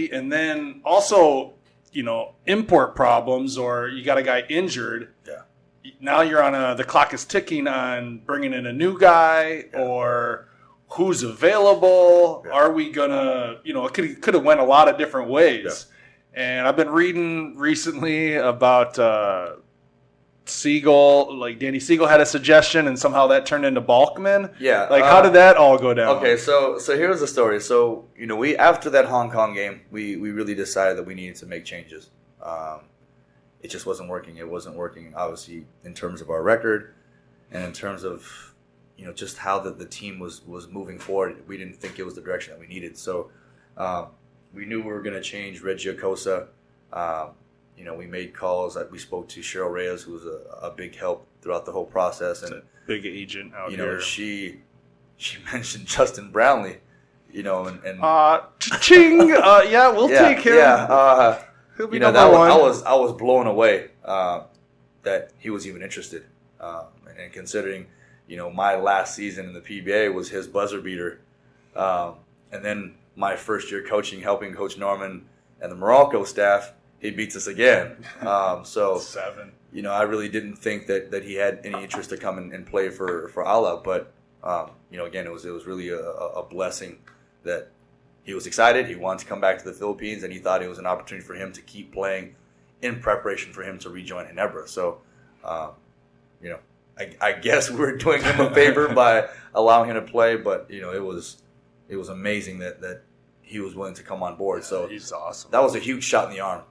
injury, and then also, import problems, or you got a guy injured. Yeah. Now you're on the clock is ticking on bringing in a new guy, or who's available. Yeah. Are we gonna, it could have went a lot of different ways. Yeah. And I've been reading recently about Siegel, like Danny Siegel had a suggestion, and somehow that turned into Balkman. Yeah. How did that all go down? Okay, so here's the story. So, we after that Hong Kong game, we really decided that we needed to make changes. It just wasn't working. It wasn't working, obviously, in terms of our record and in terms of, just how the team was moving forward. We didn't think it was the direction that we needed. So we knew we were going to change Reggio Cosa. We made calls. We spoke to Cheryl Reyes, who was a big help throughout the whole process. And a big agent out here. She mentioned Justin Brownlee, and cha-ching! We'll take him. Yeah, he'll be number one. I was blown away that he was even interested, and considering my last season in the PBA was his buzzer beater, and then my first year coaching, helping Coach Norman and the Morocco staff. He beats us again. So 7. I really didn't think that he had any interest to come and play for Alab. But again, it was really a blessing that he was excited. He wanted to come back to the Philippines, and he thought it was an opportunity for him to keep playing in preparation for him to rejoin Ginebra. So, I guess we were doing him a favor by allowing him to play. But it was amazing that he was willing to come on board. So he's awesome. That was a huge shot in the arm.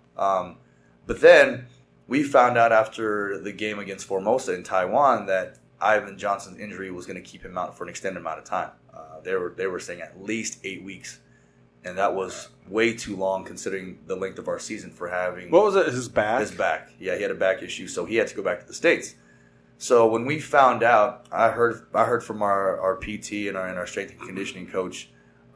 But then we found out after the game against Formosa in Taiwan that Ivan Johnson's injury was going to keep him out for an extended amount of time. They were saying at least 8 weeks, and that was way too long considering the length of our season for having. What was it? His back? His back. Yeah, he had a back issue, so he had to go back to the States. So when we found out, I heard from our PT and our strength and conditioning coach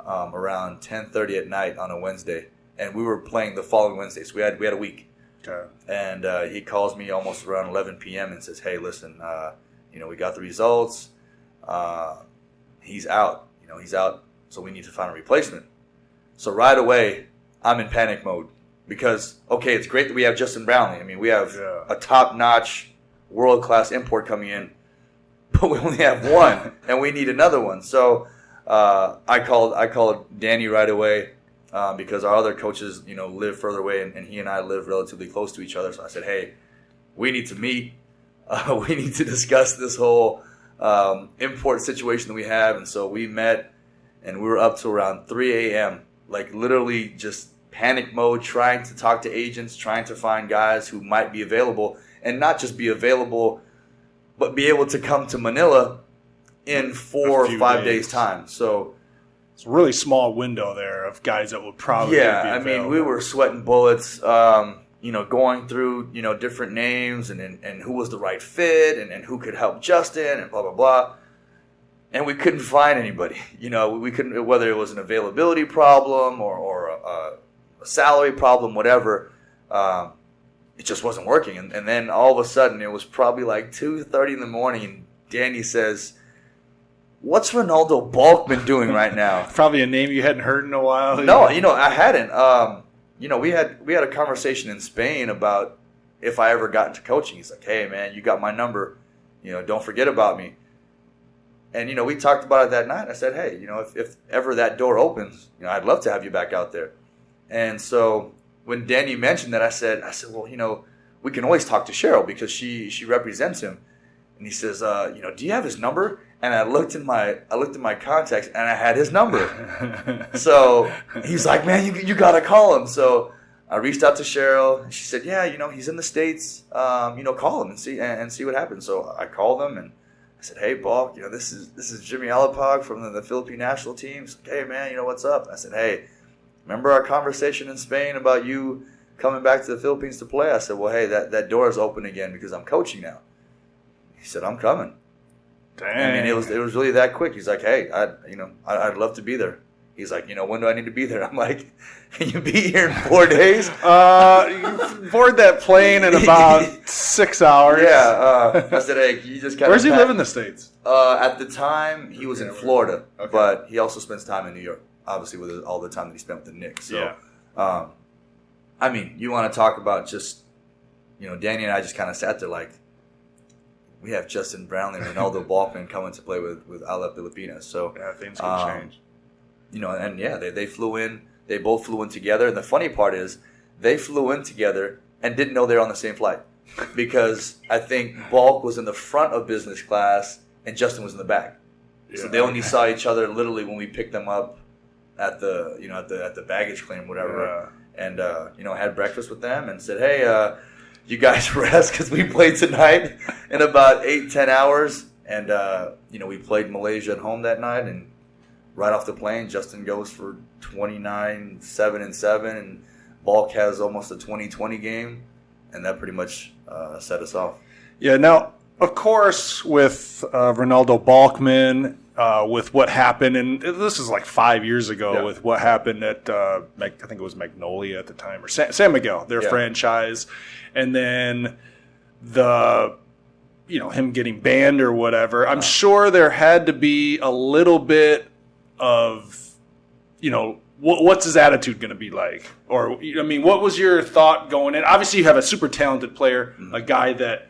around 10:30 at night on a Wednesday. And we were playing the following Wednesday, so we had a week. Okay. And he calls me almost around 11 p.m. and says, "Hey, listen, we got the results. He's out. He's out. So we need to find a replacement." So right away, I'm in panic mode because it's great that we have Justin Brownlee. I mean, we have a top-notch, world-class import coming in, but we only have one, and we need another one. So I called Danny right away. Because our other coaches, live further away, and he and I live relatively close to each other. So I said, "Hey, we need to meet. We need to discuss this whole import situation that we have." And so we met, and we were up to around 3 a.m., like literally just panic mode, trying to talk to agents, trying to find guys who might be available, and not just be available, but be able to come to Manila in 4 or 5 days' time. So it's a really small window there of guys that would probably be available. I mean, we were sweating bullets, going through, different names and who was the right fit and who could help Justin and blah, blah, blah. And we couldn't find anybody. We couldn't, whether it was an availability problem or a salary problem, whatever, it just wasn't working. And then all of a sudden, it was probably like 2:30 in the morning, and Danny says, "What's Renaldo Balkman doing right now?" Probably a name you hadn't heard in a while. No, I hadn't. We had a conversation in Spain about if I ever got into coaching. He's like, "Hey, man, you got my number. Don't forget about me." And we talked about it that night. I said, "Hey, if ever that door opens, I'd love to have you back out there." And so when Danny mentioned that, I said, "Well, we can always talk to Cheryl because she represents him." And he says, "Do you have his number?" And I looked in my contacts, and I had his number. So he's like, "Man, you gotta call him." So I reached out to Cheryl, and she said, "Yeah, he's in the States. Call him and see what happens." So I called him, and I said, "Hey, Balk, this is Jimmy Alapag from the Philippine national team." He's like, "Hey, man, what's up?" I said, "Hey, remember our conversation in Spain about you coming back to the Philippines to play?" I said, "Well, hey, that door is open again because I'm coaching now." He said, "I'm coming." Dang. I mean, it was really that quick. He's like, "Hey, I'd love to be there." He's like, "When do I need to be there?" I'm like, "Can you be here in 4 days?" You board that plane in about 6 hours. Yeah. I said, "Hey, you just kind of." Where's he live in the States? At the time, he was in Florida, but he also spends time in New York. Obviously, with all the time that he spent with the Knicks. So, I mean, you want to talk about just, Danny and I just kind of sat there like, we have Justin Brownlee and Renaldo Balkman coming to play with Alab Pilipinas. So yeah, things can change. And yeah, they flew in. They both flew in together. And the funny part is, they flew in together and didn't know they were on the same flight, because I think Balk was in the front of business class and Justin was in the back. Yeah. So they only saw each other literally when we picked them up at the at the baggage claim, whatever. Yeah. And had breakfast with them and said, hey, you guys rest because we played tonight in about 8-10 hours. And we played Malaysia at home that night, and right off the plane, Justin goes for 29, 7-7, and Balk has almost a 20-20 game, and that pretty much set us off. Yeah. Now, of course, with Renaldo Balkman, with what happened, and this is like 5 years ago, with what happened at I think it was Magnolia at the time, or San Miguel, their franchise, and then him getting banned or whatever. I'm sure there had to be a little bit of, what's his attitude going to be like? Or, what was your thought going in? Obviously, you have a super talented player, a guy that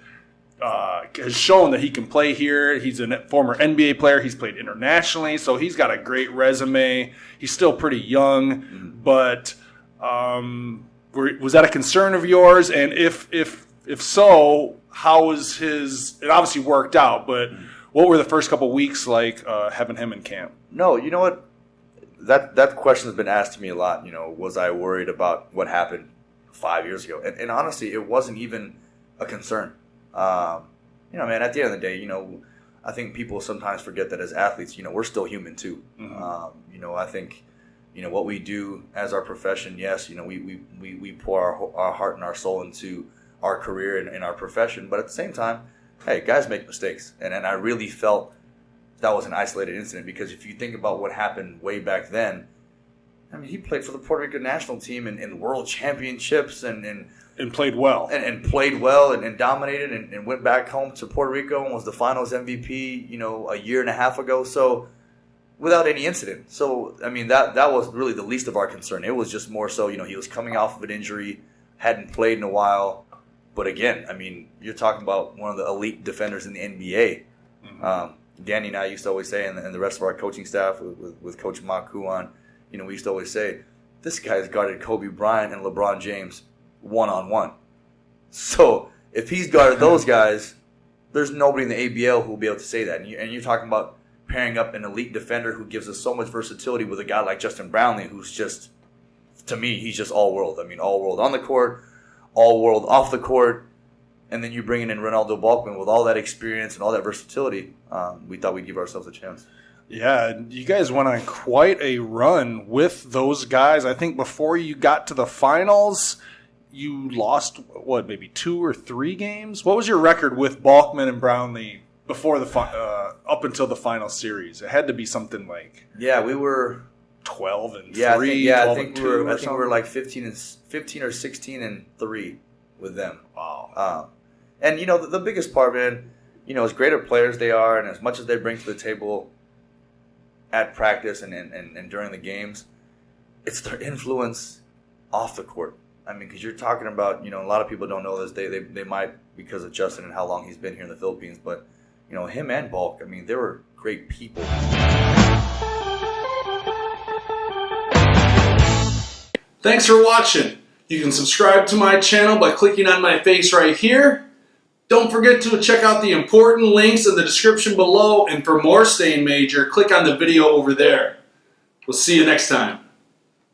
has shown that he can play here. He's a former NBA player. He's played internationally, so he's got a great resume. He's still pretty young, but was that a concern of yours? And if so, how was his? It obviously worked out, but what were the first couple weeks like having him in camp? No, you know what? That question has been asked to me a lot. Was I worried about what happened 5 years ago? And honestly, it wasn't even a concern. Man, at the end of the day, I think people sometimes forget that as athletes, we're still human too. Mm-hmm. I think, what we do as our profession, yes, we pour our heart and our soul into our career and our profession, but at the same time, hey, guys make mistakes. And I really felt that was an isolated incident, because if you think about what happened way back then, he played for the Puerto Rico national team in world championships and played well. And played well and dominated and went back home to Puerto Rico and was the finals MVP, a year and a half ago. So without any incident. So, that was really the least of our concern. It was just more so, he was coming off of an injury, hadn't played in a while. But again, you're talking about one of the elite defenders in the NBA. Mm-hmm. Danny and I used to always say, and the rest of our coaching staff with Coach Maku on, we used to always say, this guy's guarded Kobe Bryant and LeBron James one-on-one. So if he's guarded those guys, there's nobody in the ABL who will be able to say that. And you're talking about pairing up an elite defender who gives us so much versatility with a guy like Justin Brownlee, who's just, to me, he's just all-world. All-world on the court, all-world off the court. And then you bring in Renaldo Balkman with all that experience and all that versatility. We thought we'd give ourselves a chance. Yeah, you guys went on quite a run with those guys. I think before you got to the finals, you lost, maybe 2 or 3 games? What was your record with Balkman and Brownlee before up until the final series? It had to be something like... Yeah, we were... 12-3, I think we were like 15 or 16-3 with them. Wow. And the biggest part, man, as great of players they are, and as much as they bring to the table at practice and during the games, it's their influence off the court. Because you're talking about, a lot of people don't know this. They might, because of Justin and how long he's been here in the Philippines, but him and Balk, they were great people. Thanks for watching. You can subscribe to my channel by clicking on my face right here. Don't forget to check out the important links in the description below, and for more Staying Major, click on the video over there. We'll see you next time.